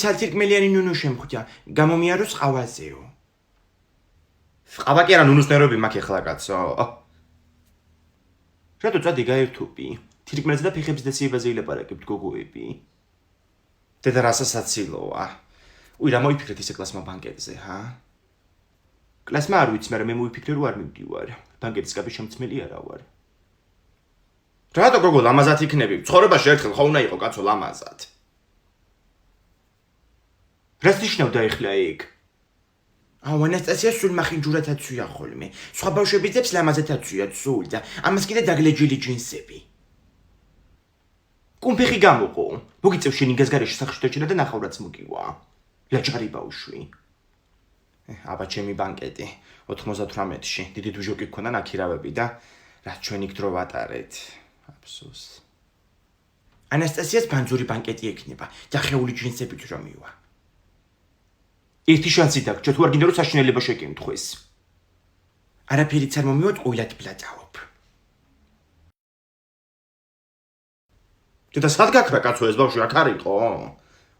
ცალთირკმელიანი ნუნუ შემხვდა, გამომიაროს ყავაზეო. ყავა კი არა ნუნუს ნერვები მაქვს ახლა კაცო. რატო წადი გაერთუპი? თირკმელზე და ფეხებზე დაციებაზე ილაპარაკებთ გოგოები. დედა რასაცილოა. უი რა მოიფიქრეთ ისე კლასმა ბანკეტზე, ჰა? კლასმა არ ვიცი, მაგრამ მე მოიფიქრე რომ არ მივდივარ. ბანკეტის კაპის შემცმელი არა ვარ. რატო გოგო ლამაზად იქნები? ცხოვრებაში ერთხელ ხო უნდა იყო კაცო ლამაზად. რას ნიშნავდა ეხლა იქ? ანასტასია სულ მახინჯურად აცვია ხოლმე. სხვა ბავშვები ძებს ლამაზად აცვიათ სულ და ამას კიდე დაგლეჯილი ჯინსები. კუმფეხი გამოყო. მოგიწევ შენი გაზგარეში სახში დაჭერა და ნახავრაც მოგივა. ლაჭარი ბავშვი. აბა ჩემი ბანკეტი 98-ში დიდი დუჟოკი გქონდა ნაქირავები და რაც ჩვენ იქ დრო ვატარეთ. აფსოს. ანასტასიას ბანძური ბანკეტი ექნება და ხეული ჯინსებით რომ მივა. ერთი შანსი დაგჭირ თუ არ გინდა რომ საშინელება შეკიმთხეს. არაფერიც არ მომივოთ ყვილად ბლაჭაობ. და სად გაქრა კაცო ეს ბავშვი აქ არ იყო?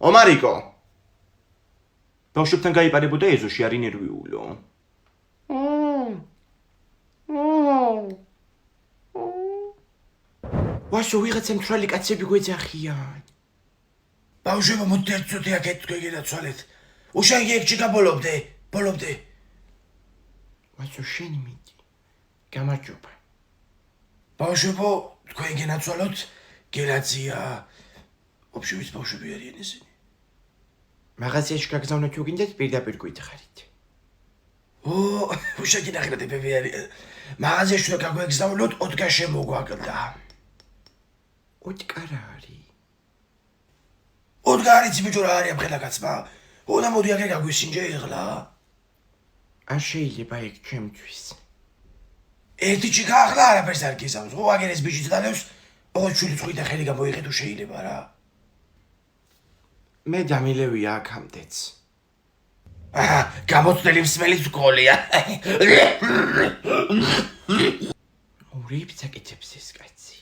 ომარიკო. ბავშვებთან გაიპარებოდა ეზოში არ ინერვიულო. ვაშო ვიღაცა მთვრალი კაცები გვეძახიან. ბავშვებო მოდით ერთ წუთი აქეთ გეგენაცვალეთ. უშანგი ეგ ჩიკა ბოლობდე. ვაშო შენი მიდი. გამარჯობა. ბავშვებო თქვენ გენაცვალოთ გელაცია. ოფშურის ბავშვები არიან ესენი. მაღაზიაში გაგზავნოთ თუ გინდათ პირდაპირ გვითხარით. უშანგი ნახეთ ბები არის. მაღაზიაში თუ გაგვეგზავნოთ 4 შემოგვაკლდა. 4 რა არის? 4 არის ბიჭო რა არის ამ ხელა კაცმა? უნდა მოდი აქ გაგვისინჯე ეხლა. არ შეიძლება იქ ჩემთვის. ერთი ჩიკა ახლა არაფერს არ გიზავს. ხო აგერ ეს ბიჭი დალევს, ოღონდ შვილი წვიდა ხელი გამოიღე თუ შეიძლება რა. მე დამილევია აქამდეც. გამოცდელი მსმელის გოლია. ურიფ საკეთებს ეს კაცი.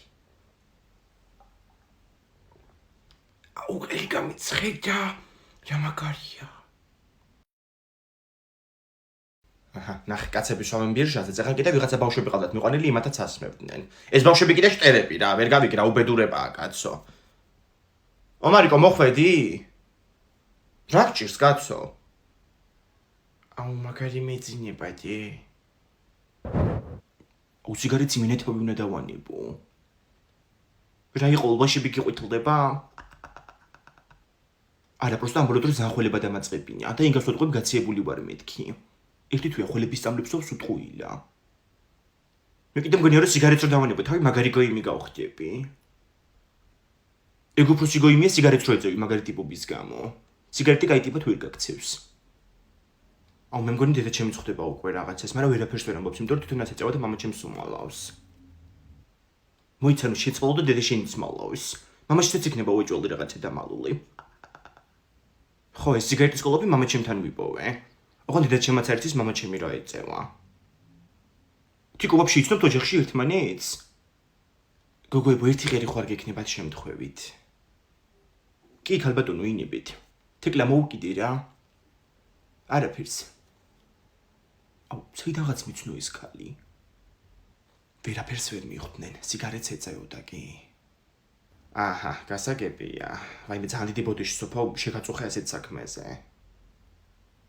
უყელი გამიცხედა. რა მაგარია. ნახე კაცები შოვენ ბირჟაზე, ეხლა კიდე ვიღაცა ბავშვები ყავდათ მიყვანილი, იმათაც ასმევდნენ. ეს ბავშვები კიდე შტერები რა, ვერ გავიგე რა უბედურებაა კაცო. ომარიკო მოხვედი? რა გჭირს კაცო? აუ მაგარი მეძინება დი. სიგარეტი მინეთები უნდა დავანებო. რა იყო ულბაში გიყვითლდება? არა, просто ამბოლოტორი ზანხველება დამაწყებინა და ინგას ვეთყვი გაციებული ვარ მეთქი. ერთი თვია ხველების სწავლებს უთყუილა. მე კიდე მგონია რომ სიგარეტს რო დავანებო, თავი მაგარი გოიმი გავხდები. ეგ უფრო სიგოიმია სიგარეტს რო ეწევი მაგარი ტიპობის გამო. სიგარეტი კაი ტიპად ვერ გაქცევს. აუ მე მგონი დედა ჩემი წხვდება უკვე რაღაცას, მაგრამ ვერაფერს ვერ ამბობს, იმიტომ რომ თვითონაც ეწევა და მამა ჩემს უმალავს. მოიცანო შეწყვალო და დედა შენიც მალავს. მამაშიც იქნება უეჭველი რაღაცა დამალული. ხო, ეს სიგარეტის ყოლობი მამა ჩემთან ვიპოვე. ოღონდ დედა ჩემაც ერთის მამა ჩემი რა ეწევა. თიკო ვაფშე იცნობთ ოჯახში ერთმანეთს? გოგოებო ერთი ღერი ხوار გექნებათ შემთხვევით. კი, ქალბატონო ინებით. თეკლა მოუკიდე რა. არაფერს. აუ, საიდანღაც მიცნო ეს ქალი. ვერაფერს ვერ მიხვდნენ, სიგარეტს ეწეოდა კი. აჰა, გასაგებია. ვაიმე ძალიან დიდი ბოდიში სოფა შეგაწუხე ასეთ საქმეზე.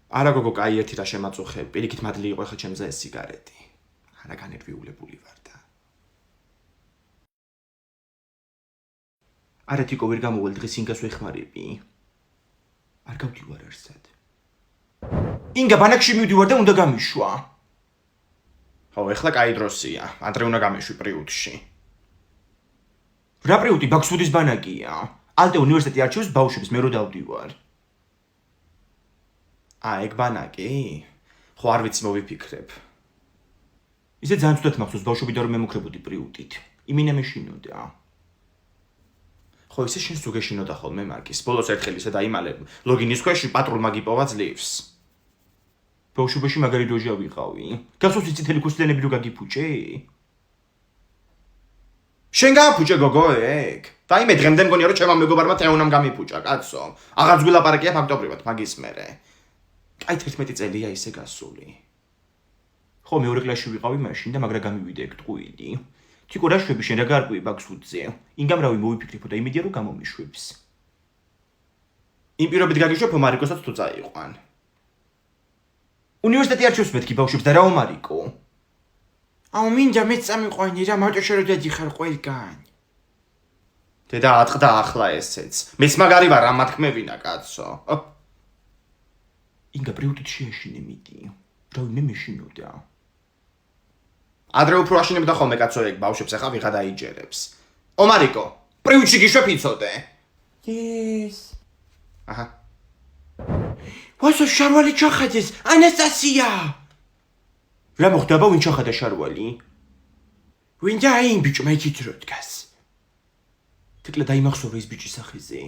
არა გოგო, კაი ერთი რა შემაწუხე, პირიქით მადლი იყო ხა ჩემზე ეს სიგარეტი. არა განერვიულებული ვარ და. არა თიკო ვერ გამოვალ დღეს ინგას ვეხმარები. არ გავდივარ არსად. ინგა ბანაკში მივდივარ და უნდა გამიშვა. ხო, ეხლა კაი დროსია. ადრე უნდა გამიშვი პრიუტში. რა პრიუტი ბაქსუდის ბანაკია. ალტე უნივერსიტეტი არჩევს ბავშვებს, მე რო დავდივარ. ეგ ბანაკი? ხო არ ვიცი მოვიფიქრებ. ისე ძალიან ცუდად მახსოვს ბავშვები და რომ მემუქრებოდი პრიუტით. იმინა მეშინოდა. ხო ისე შენ სულ გეშინოდა ხოლმე მარკის. ბოლოს ერთხელ ისე დაიმალე ლოგინის ქვეშ პატრულმა გიპოვა ძლივს. ბავშვობაში მაგარი როჟა ვიყავი. გახსოვს წითელი ქუსლიანები რო გაგიფუჭე? შენ გააფუჭე გოგო ეგ? დაიმე დღემდე მგონია რომ ჩემმა მეგობარმა თეონამ გამიფუჭა, კაცო. აღარც გვილაპარაკია ფაქტობრივად მაგის მერე. აი 11 წელია ისე გასული. ხო, მეორე კლასში ვიყავი მაშინ და მაგრა გამივიდე ეგ ტყუილი. თიკო რა შვები შენ რა გარკვევი ბაქსუძზე. ინგამ რავი მოვიფიქრიფო და იმედია რომ გამომიშვებს. იმ პირობით გაგიშვებ მარიკოსაც თუ წაიყვან. უნივერსიტეტი არჩევს მეთქი ბავშვებს და რა მარიკო? აუ მინდა მეც წამიყვანი რა მარტო შენ რო დადიხარ ყველგან. დედა ატყდა ახლა ესეც. მეც მაგარი ვარ ამ თქმევინა კაცო. ინგა პრიუტით შეეშინე მიდი. რავი მე მეშინოდა. ადრე უფრო აშინებდა ხოლმე კაცო ეგ ბავშვებს ახლა ვიღა დაიჯერებს. ო მარიკო, პრიუტში გიშვებ იცოდე. Yes. აჰა. ვასო შარვალი ჩახადეს, ანასტასია. რა მოხდა ბა ვინ ჩახადა შარვალი? ვინ და იმ ბიჭმა იცით რო დგას. თქლა დაიმახსოვრე ის ბიჭის სახეზე.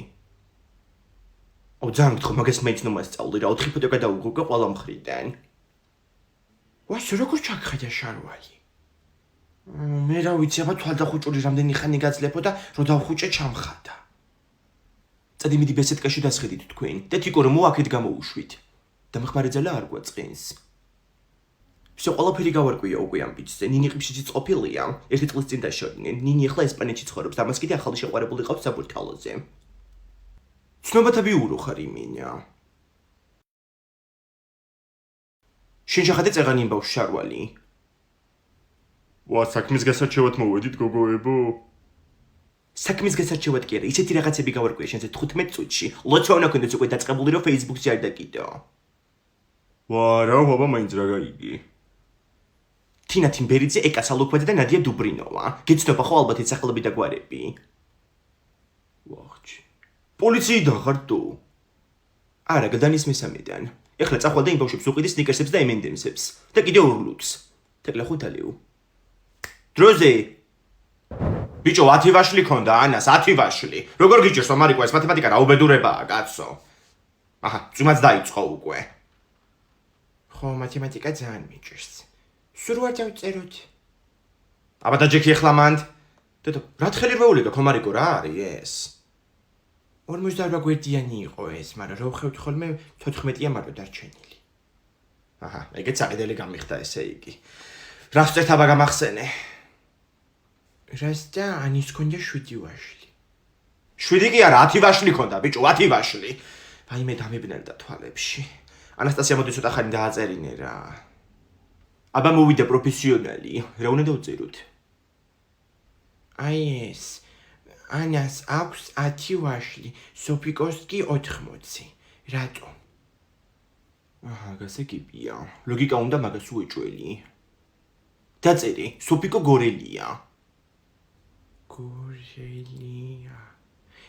ო ძალიან გითხო მაგას მეცნო მასწავლი რა 4 ფოტო გადაუგო ყველა მხრიდან. ვასო როგორ ჩახადა შარვალი? მე რა ვიცი აბა თვალდახუჭური რამდენი ხანი გაძლეფო და რო დავხუჭე ჩამხადა. წადი მიდი ბესეთკაში დასხედით თქვენ და თიკო რომ მოაქეთ გამოუშვით. დამხმარე ძალა არ გვაწყენს. всё ყველაფერი გავარკვია უკვე ამ ბიჭზე. ნინი ყიფშიც ყოფილია. ერთი წლის წინ დაშორდნენ. ნინი ახლა ესპანეთში ცხოვრობს და მას კიდე ახალი შეყვარებული ყავს საბურთალოზე. ცნობათა ბიურო ხარ იმინა. შენ შეხადე წეღანი იმ ბავშვ შარვალი. ვა საქმის გასარჩევად მოვედით გოგოებო. საქმის გასარჩევად კი არა, ისეთი რაღაცები გავარკვია შენზე 15 წუთში. ლოცვა უნდა გქონდეს უკვე დაწყებული რომ Facebook-ზე არ დაკიდო. ვა რა ბაბა მაინც რა გაიგი. თინა თიმბერიძე, ეკა სალოქვაძე და ნადია დუბრინოვა. გეცნობა ხო ალბათ ეს სახელები და გვარები? ვახჩი. პოლიციიდან ხარ თუ? არა, გადანის მესამედან. ეხლა წახვალ და იმ ბავშვებს უყიდი სნიკერსებს და M&M's-ებს და კიდე 2 ლუთს. თეკლა ხუთალიუ. დროზე. ბიჭო 10 ვაშლი ქონდა ანას 10 ვაშლი. როგორ გიჭირს მარიკო ეს მათემატიკა რა უბედურებაა კაცო. აჰა, ძმაც დაიწყო უკვე. ხო, მათემატიკა ძალიან მიჭირს. სულ არ დავწეროთ. აბა დაჯექი ახლა მანდ. დედო, რა თხელი რვეული გაქვს მარიკო რა არის ეს? 48 გვერდიანი იყო ეს, მაგრამ რო ვხევთ ხოლმე 14-ია მარტო დარჩენილი. აჰა, ეგეც აყიდელი გამიხდა ესე იგი. რა ვწერთ აბა გამახსენე? რას და ანის ქონდა 7 ვაშლი. 7 კი არა, 10 ვაშლი ქონდა, ბიჭო, 10 ვაშლი. ვაიმე დამებნელდა თვალებში. ანასტასია მოდი ცოტა ხანი დააწერინე რა. აბა მოვიდა პროფესიონალი, რა უნდა დავწეროთ? აი ეს. ანას აქვს 10 ვაშლი, სოფიკოს კი 80. რატომ? აჰა, გასაგებია. ლოგიკა უნდა მაგას უეჭველი. დაწერი, სოფიკო გორელია. გორელია.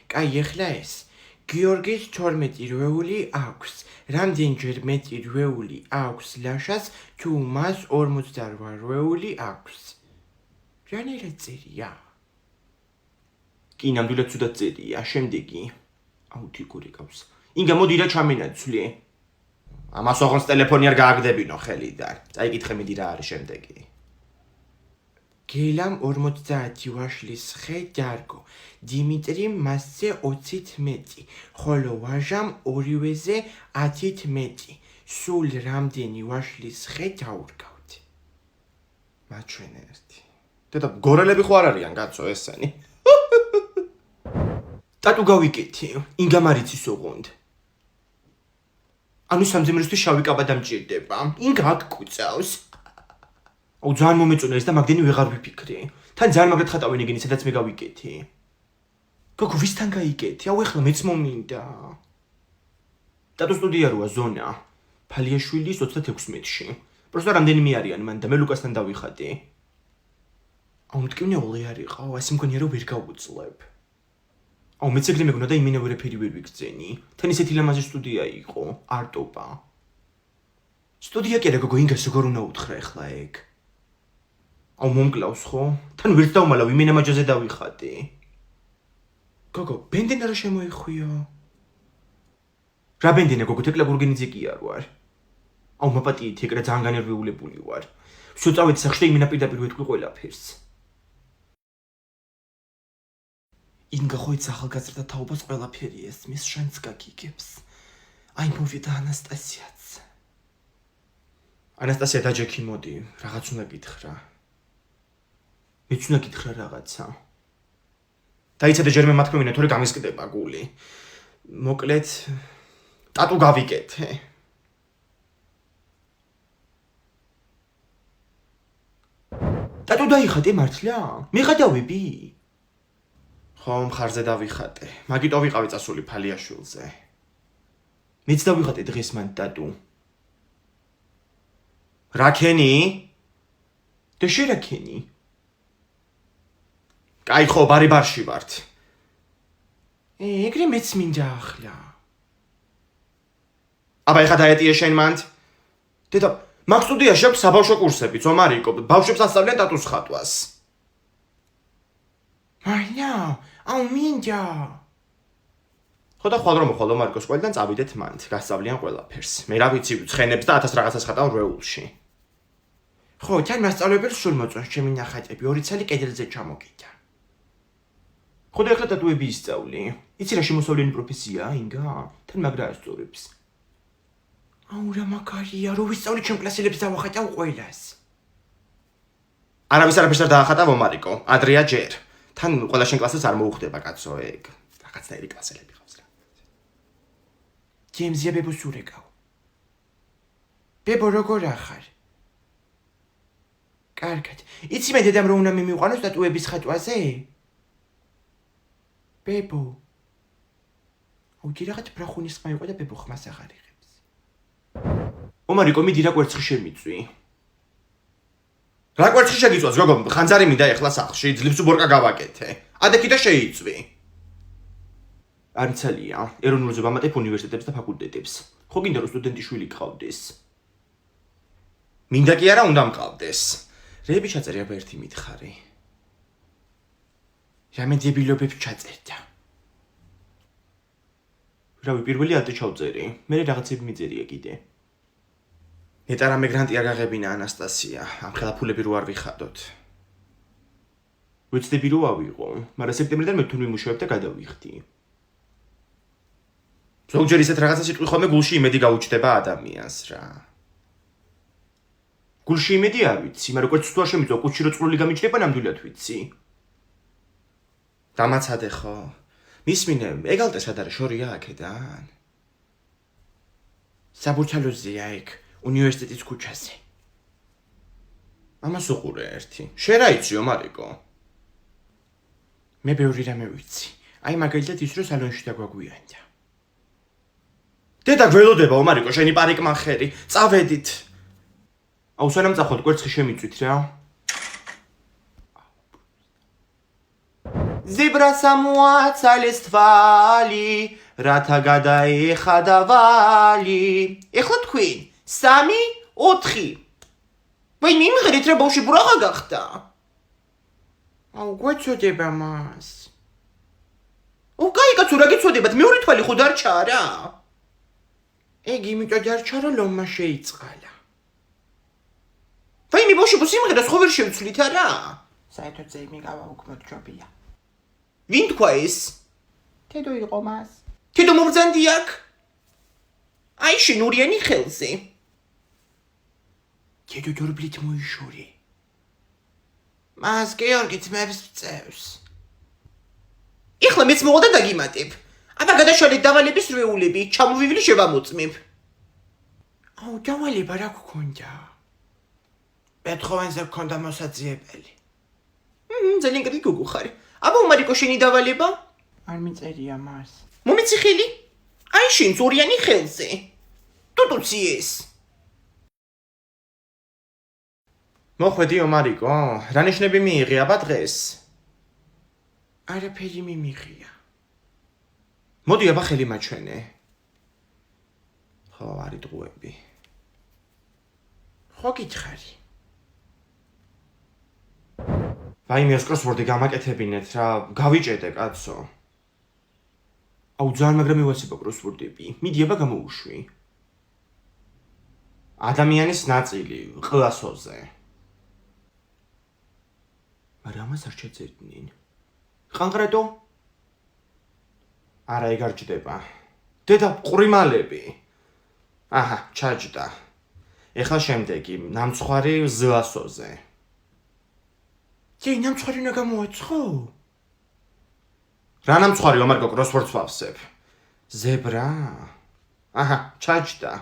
კაი, ახლა ეს. გიორგის 12 რვეული აქვს. რამდენჯერ მეტი რვეული აქვს ლაშას, თუ მას 48 რვეული აქვს. რანაირად წერია? კი, ნამდვილად ცუდად წერია, შემდეგი. აუ თიკური ყავს. ინგა მოდი რა ჩამენაცვლი. ამას ოღონდ ტელეფონი არ გააგდებინო ხელიდან. წაიკითხე მიდი რა არის შემდეგი. გელამ 50 ვაშლის ხე დარგო. დიმიტრიმ მასზე 20-ით მეტი, ხოლო ვაჟამ ორივეზე 10-ით მეტი. სულ რამდენი ვაშლის ხე დაურგავთ? მათ ჩვენ ერთი. დედა, გორელები ხო არ არიან კაცო ესენი? ტატუ გავიკეთე, ინგამ არ იცის ოღონდ. ანუ სამძიმრისთვის შავი კაბა დამჭირდება. ინგა აქ კუწავს. აუ ძალიან მომეწონა ეს და მაგდენი ვეღარ ვიფიქრე. თან ძალიან მაგრად ხატავენ ეგენი, სადაც მე გავიკეთე. გოგო, ვისთან გაიკეთე? აუ ეხლა მეც მომინდა. ტატუ სტუდია როა ზონა. ფალიაშვილის 36-ში. პროსტა რამდენიმე არიან მან და მე ლუკასთან დავიხატე. აუ მტკივნეული არ იყავ, ასე მგონია რომ ვერ გავუძლებ. აუ მეც ეგრე მეგონა და იმინა ვერაფერი ვერ ვიგრძენი. თან ისეთი ლამაზი სტუდია იყო, არტოპა. სტუდია კი არა გოგო, ინგას როგორ უნდა უთხრა ახლა ეგ? აუ მომკლავს ხო? თან ვერც დავმალავ, იმინა მაჯაზე დავიხატე. გოგო, ბენდენა რა შემოიხვიო? რა ბენდენა გოგო, თეკლა გურგენიძე კი არ ვარ. აუ მაპატიეთ, ეგრე ძალიან განერვიულებული ვარ. ვსო წავედი სახში და იმინა პირდაპირ ვეთქვი ყველაფერს. ინგა ხო იცი ახალგაზრდა თაობას ყველაფერი ესმის, შენც გაგიგებს. აი მოვიდა ანასტასიაც. ანასტასია დაჯექი მოდი, რაღაც უნდა გითხრა. მეც უნდა გითხრა რაღაცა. დაიცადე ჯერმე მათქმევინა, თორე გამისკდება გული. მოკლედ ტატუ გავიკეთე. ტატუ დაიხატე მართლა? მე გადავები? ხო, მხარზე დავიხატე. მაგიტო ვიყავი წასული ფალიაშვილზე. მეც დავიხატე დღეს მან ტატუ. რა ქენი? და შე რა ქენი? კაი ხო, ბარი-ბარში ვართ. ეგრე მეც მინდა ახლა. აბა ეხა დაეტიე შენ მანდ. დედა, მაგ სტუდიაში აქვს საბავშვო კურსები, ზომარიკო, ბავშვებს ასწავლიან ტატუს ხატვას. მაია, აუ მინდა. ხო და ხვალ რომ მოხვალ მარიკოს ყველიდან წავიდეთ მანდ, გასწავლიან ყველაფერს. მე რა ვიცი, ცხენებს და 1000 რაღაცას ხატავ რეულში. ხო, თან მასწავლებელს სულ მოწონს ჩემი ნახატები, 2 წელი კედელზე ჩამოკიდა. ხო და ეხლა ტატუები ისწავლი. იცი რა შემოსავლიანი პროფესია, ინგა? თან მაგრა ასწორებს. აუ რა მაგარია, რო ვისწავლი ჩემ კლასელებს დავახატავ ყველას. არავის არაფერს არ დაახატავ მარიკო, ადრეა ჯერ. თან ყველა შენ კლასს არ მოუხდება კაცო ეგ. რაღაცნაირი კლასელები ყავს რა. ჯემზია ბებო სურეკავ. ბებო როგორ ახარ? კარგად. იცი მე დედამ რო უნდა მიმიყვანოს ტატუების ხატვაზე? ბებო. აუჯი რაღაც ბრახუნის ხმა იყო და ბებო ხმას აღარ იღებს. ომარიკო მიდი რა კვერცხი შემიწვი. რა კვერცხი შეგიწვას გოგო, ხანძარი მინდა ეხლა სახლში, ძლივს უბორკა გავაკეთე. ადექი და შეიწვი. არცალია, ეროვნულზე ვამატებ უნივერსიტეტებს და ფაკულტეტებს. ხო გინდა რომ სტუდენტი შვილი გყავდეს. მინდა კი არა უნდა მყავდეს. რეები ჩაწერია ერთი მითხარი. რამე დებილობებს ჩაწერდა. რავი, პირველი ალტი ჩავწერი, მე რაღაცები მიწერია კიდე. ნეტა რამე გრანტი არ გაღებინა ანასტასია, ამ ხელაფულები რო არ ვიხადოთ. ვეცდები რო ავიღო, მაგრამ სექტემბრიდან მე თვითონ ვიმუშავებ და გადავიხდი. ზოგჯერ ისეთ რაღაცას იტყვი ხოლმე გულში იმედი გაუჩნდება ადამიანს რა. გულში იმედი არ ვიცი, მაგრამ კვერცხს თუ არ შემიწვა, კუჩი რო წვრილი გამიჩნდება ნამდვილად ვიცი. დამაცადე ხო? მისმინე, ეგალტე სად არის შორია აქედან? საბურთალოზეა ეგ, უნივერსიტეტის ქუჩაზე. ამას უყურე ერთი. შენ რა იციო, მარიკო? მე ბევრი რამე ვიცი. აი მაგალითად ის რომ სალონში დაგვაგვიანდა. დედა გველოდება, მარიკო, შენი პარიკმახერი. წავედით. აუ სანამ წახოთ კვერცხი შემიწვით რა. ზებრასა მოაცალეს თვალი, რათა გადაეხადა ვალი. ეხლა თქვენ 3, 4. ვაი მიმღერით რა ბავში ბრაღა გახდა. აუ გვეცოდება მას. აუ კაი კაცო რა გეცოდებათ, მეორე თვალი ხო დარჩა რა. ეგ იმიტომ დარჩა რომ ლომმა შეიწყალა. ვაი მე ბავში სიმღერას ხო ვერ შევცვლით არა? საერთოდ ზეიმი გავაუქმოთ ჯობია. ვინ თქვა ეს? თედო იყო მას. თედო მომბრძანდი აქ? აი შენურიანი ხელზე. თედო დორბლით მოიშორე. მას გეორგიც მეებს წევს. ეხლა მეც მოვა და დაგიმატებ. აბა გადაშალეთ დავალების რეულები, ჩამოვივლი შევამოწმებ. აუ დავალება რა გქონდა? ბეთჰოვენზე გქონდა მოსაძიებელი. ძალიან კარგი გოგო ხარ. აბა მარიკო შენი დავალება? არ მიწერია მას. მომიცი ხელი? აი შენ ზორიანი ხელზე. ტუტუციეს. მოხვედიო მარიკო, რა ნიშნები მიიღე აბა დღეს? არაფერი მიმიღია. მოდი აბა ხელი მაჩვენე. ხო, არის დღუები. ხო გითხარი. ვაიმე კროსვორდი გამაკეთებინეთ რა, გავიჭედე კაცო. აუ ძალიან მაგრამ მივაცება კროსვორდები. მიდი აბა გამოუშვი. ადამიანის ნაწილი კლასოზე. მაგრამ ამას არ შეძებდნენ. ყანყრადო? არა ეგ არ ჯდება. დედა ყრიმალები. აჰა, ჩაჯდა. ეხლა შემდეგი, ნამცხვარი ზლასოზე. ნამცხვარი უნდა გამოაცხო? რა ნამცხვარი ომარგო კროსვორდს ვავსებ? ზებრა? აჰა, ჩაჯდა.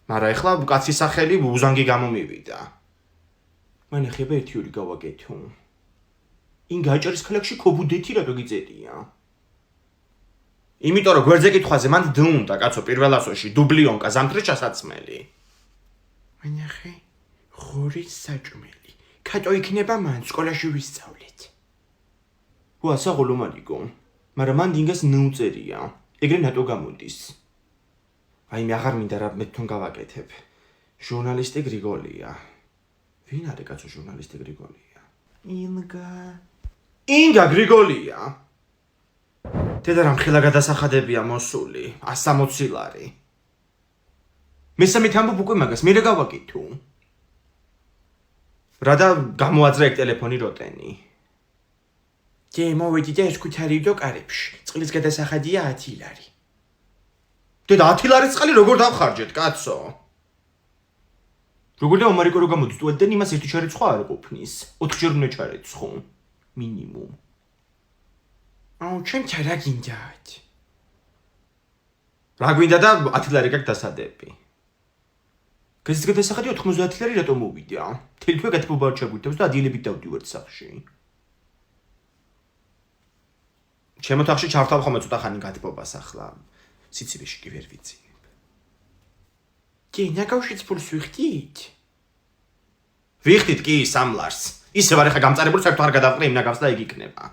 მაგრამ ეხლა კაცის სახელი უზანგი გამომივიდა. მან ეხება 1-2 გავაკეთო. ინ გაჭერის ქალაქში ქობუდეთი რატო გიწერია? იმიტომ რომ გვერდზე კითხვაზე მან დუნდა კაცო პირველ ასოში დუბლიონკა ზამთრის ჩასაცმელი. მანახე ხორის საჭმელი. კატო იქნება მან სკოლაში ვისწავლეთ. ასაღოლო მარიგო. მაგრამ მან დინგას ნუწერია. ეგრე ნატო გამოდის. აი მე აღარ მინდა რა მე თვითონ გავაკეთებ. ჟურნალისტი გრიგოლია. ვინ არის კაცო ჟურნალისტი გრიგოლია? ინგა გრიგოლია. დედა რამ ხელა გადასახადებია მოსული 160 ლარი. მესამე თამბობ უკვე მაგას მე რა გავაკეთო? რადა გამოაძრა ეგ ტელეფონი როტენი. მოვედი და ეს ქუთარი დოკარებში. წყლის გადასახადია 10 ლარი. დედა 10 ლარის წყალი როგორ დავხარჯეთ, კაცო? როგორ და ომარიკო რო გამოდის ტუალეტიდან იმას ერთი ჩარეცხვა არ ყოფნის. 4 ჯერ უნდა ჩარეცხო. მინიმუმ. აუ, ჩემთან რა გინდათ? რა გვინდა და 10 ლარი გაქვს დასადები. გაზეთის გადასახადი 90 ლარი რატომ მოვიდა? თელი თვე გათბობა არ ჩაგვიტევს და ადიელებით დავდივართ სახში. ჩემო თახში ჩავთავ ხოლმე ცოტა ხანი გათბობას ახლა. სიცივეში კი ვერ ვიცინებ. ნაკავშიც ფულს ვიხდით? ვიხდით კი 3 ლარს. ისევ არ ეხა გამწარებული საერთოდ არ გადავყრე იმ ნაკავს და ეგ იქნება.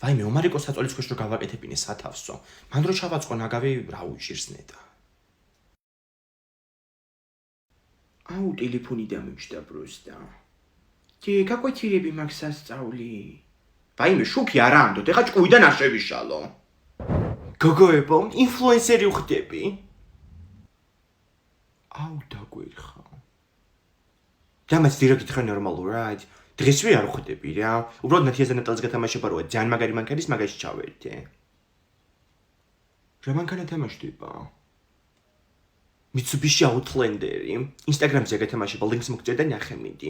ვაიმე ომარიკო საწოლის ქვეშ რო გავაკეთებინე სათავსო. მან რო ჩავაწყო ნაგავი რა უჭირს ნეტა. აუ ტელეფონი დამიჯდა ბროსტა. какой тебе მაქვს სასწაული? ვაიმე შუქი არა ამდოთ, ეხა ჭკუიდან არ შევიშალო. გოგოებო, ინფლუენსერი ვხდები? აუ დაგვერხა. დამაც დირექტ ხარ ნორმალურად. დღესვე არ ვხდები რა. უბრალოდ ნათიაზე ნატალს გათამაშება როა ძალიან მაგარი მანქანის მაგაში ჩავერთე. რა მანქანა თამაშდება? Mitsubishi Outlander-ი. Instagram-ზე გათამაშება, ლინკს მოგწერ და ნახე მიდი.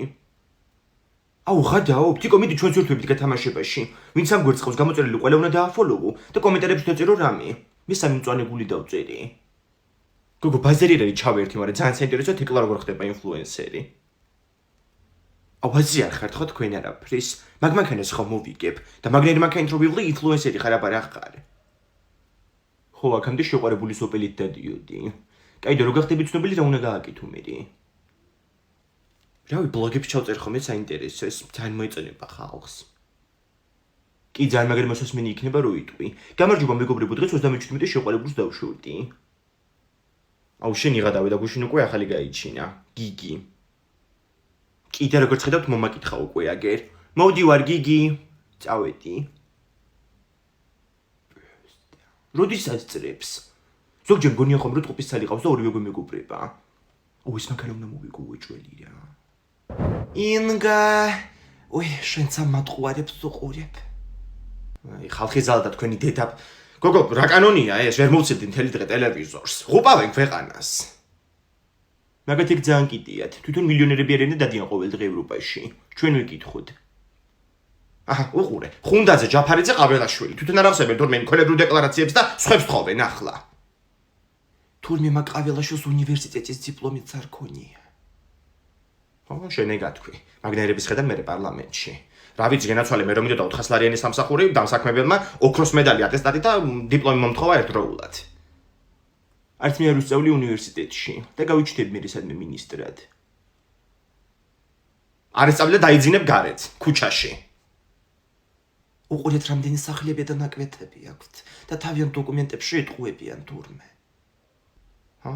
აუ ხადაო, თიკო მიდი ჩვენ ვერთვებით გათამაშებაში. ვინც ამ გვერდს ყავს გამოწერილი ყველა უნდა დააფოლოვო და კომენტარებში დაწერო რამე. მე 3 მწვანე გული დავწერი. გოგო ბაზარიერი ჩავერთი, მაგრამ ძალიან საინტერესოა თიკლა როგორ ხდება ინფლუენსერი. აუ აზი არ ხართ ხო თქვენ არაფრის? მაგ მანქანას ხომ მოვიგებ და მაგნერი მანქანით რო ვიღლი ინფლუენსერი ხარ აბა რა ხარ? ხო, აქამდე შეყვარებული სოპელით დადიოდი. კაიდო რო გახდები ცნობილი რა უნდა გააკეთო მედი? რავი ბლოგებში ჩავწერ ხოლმე საინტერესოს, ძალიან მოეწონება ხალხს. კი ძალიან მაგარი მოსასმენი იქნება რო იტყვი. გამარჯობა მეგობრებო, დღეს 37 შეყვარებულს დავშორდი. აუ შენ იღადავე და გუშინ უკვე ახალი გაიჩინა. გიგი. კიდე როგორც ხედავთ მომაკითხა უკვე აგერ. მოდი ვარ გიგი. წავედი. როდისაც წრებს. ზოგჯერ მგონია ხომ რომ ტყუპის ცალი ყავს და ორივე გვემეგობრება. აუ ეს მანქანა უნდა მოვიგო უეჭველი რა. ინგა, შენ სამატყუარებს უყურებ. აი ხალხი ზალა და თქვენი დედა. გოგო, რა კანონია ეს? ვერ მოვცილდი მთელი დღე ტელევიზორს. ღუპავენ ქვეყანას. მაგათი ძალიან კიდიათ. თვითონ მილიონერები არიან და დადიან ყოველ დღე ევროპაში. ჩვენ ვიკითხოთ. აჰა, უყურე. ხუნდაძე, ჯაფარიძე, ყაველაშვილი. თვითონ არ ახსენებენ თორმე მკვლელობრივ დეკლარაციებს და სხვებს თხოვენ ახლა. თურმე მაგ ყაველაშვილს უნივერსიტეტის დიპლომიც არ ქონია. ხო, შენ ეგათქვი. მაგნერების ხედა მე პარლამენტში. რა ვიცი, გენაცვალე მე რომ მიდოდა 400 ლარიანი სამსახური დამსაქმებელმა ოქროს медаლი ატესტატი და დიპლომი მომთხოვა ერთდროულად. არც მე არ ვისწავლი უნივერსიტეტში და გავიჩნდები მე სადმე მინისტრად. არ ისწავლე და დაიძინებ გარეთ, ქუჩაში. უყურეთ რამდენი სახლები და ნაკვეთები აქვთ და თავიანთ დოკუმენტებში ეტყუებიან თურმე. ჰა,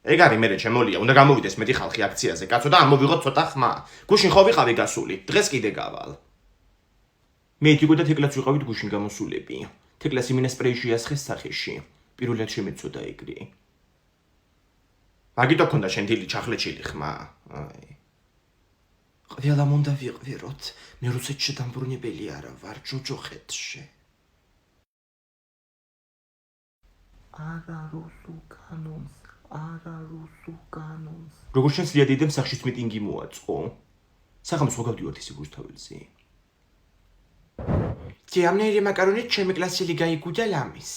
ეგ არის მე ჩემოლია, უნდა გამოვიდეს მეტი ხალხი აქციაზე, კაცო და ამოვიღოთ ცოტა ხმა. გუშინ ხო ვიყავი გასული, დღეს კიდე გავალ. მე თიკო და თეკლაც ვიყავით გუშინ გამოსულები. თეკლას იმინესპრეიში ასხეს სახეში. პირველად შემეცოდა ეგრე. მაგითო ქონდა შენ თილი ჩახლეჩილი ხმა. აი. ყველა უნდა ვიყვიროთ. მე რუსეთში დამბრუნებელი არა ვარ, ჯოჯოხეთში. როგორ შეიძლება დიდემ სახშიც მიტინგი მოაწყო? საღამოს გავდივართ ისე რუსთაველზე. Ძიამნერი მაკარონით ჩემი კლასელი გაიგუდა ლამის.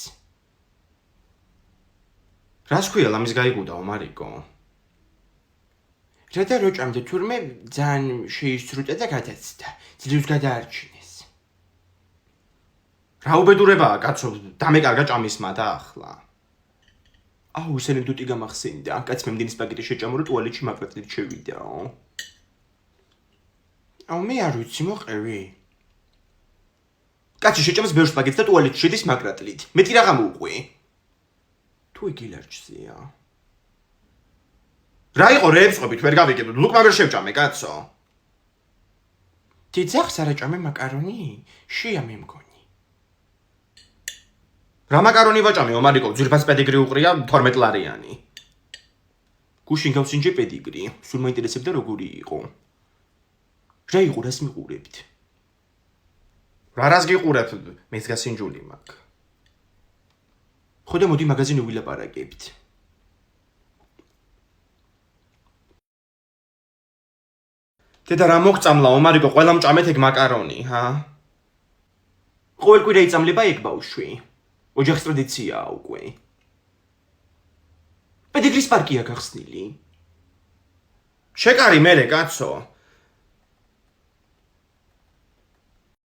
რას ქვია ლამის გაიგუდაო, მარიკო? რადა როჭამდე თურმე ძალიან შეისწრუტა და გადაცდა. ძლივს გადაარჩინეს. რა უბედურებაა, კაცო, დამეკარგა ჭამისმა და ახლა. აუ, ისე ნებდუტი გამახსენდა. კაც მემდინის პაკეტი შეჭამო, რომ ტუალეტში მაკრატლით შევიდაო. აუ, მე არ ვიცი, მოყევი. კაცი შეჭამს ბევრ პაკეტს და ტუალეტში შედის მაკრატლით. მეტი რა გამოვყვი? თუ იგი ლარჯზეა. რა იყო რეებსყვებით ვერ გავიგებ, ლუკმა ვერ შევჭამე, კაცო. ძახს არ აჭამე მაკარონი? შია მე მგონი. რა მაკარონი ვაჭამეო, მარიკო, ძვირფას პედიგრი უყრია 12 ლარიანი. გუშინ გავსინჯე პედიგრი, სულ მაინტერესებდა როგორი იყო. რა იყო, რას მიყურებთ? რას გიყურებთ? მეც გასინჯული მაქვს. ხოდა მოდი მაგაზინი ვილაპარაკებთ. დედა რა მოგწამლაო, მარიკო, ყველა მჭამეთ ეგ მაკარონი, ჰა? ყოველ კვირა იწამლება ეგ ბავშვი. ოჯახის ტრადიციაა უკვე. პედიგრის პარკია გახსნილი. შეკარი მერე, კაცო.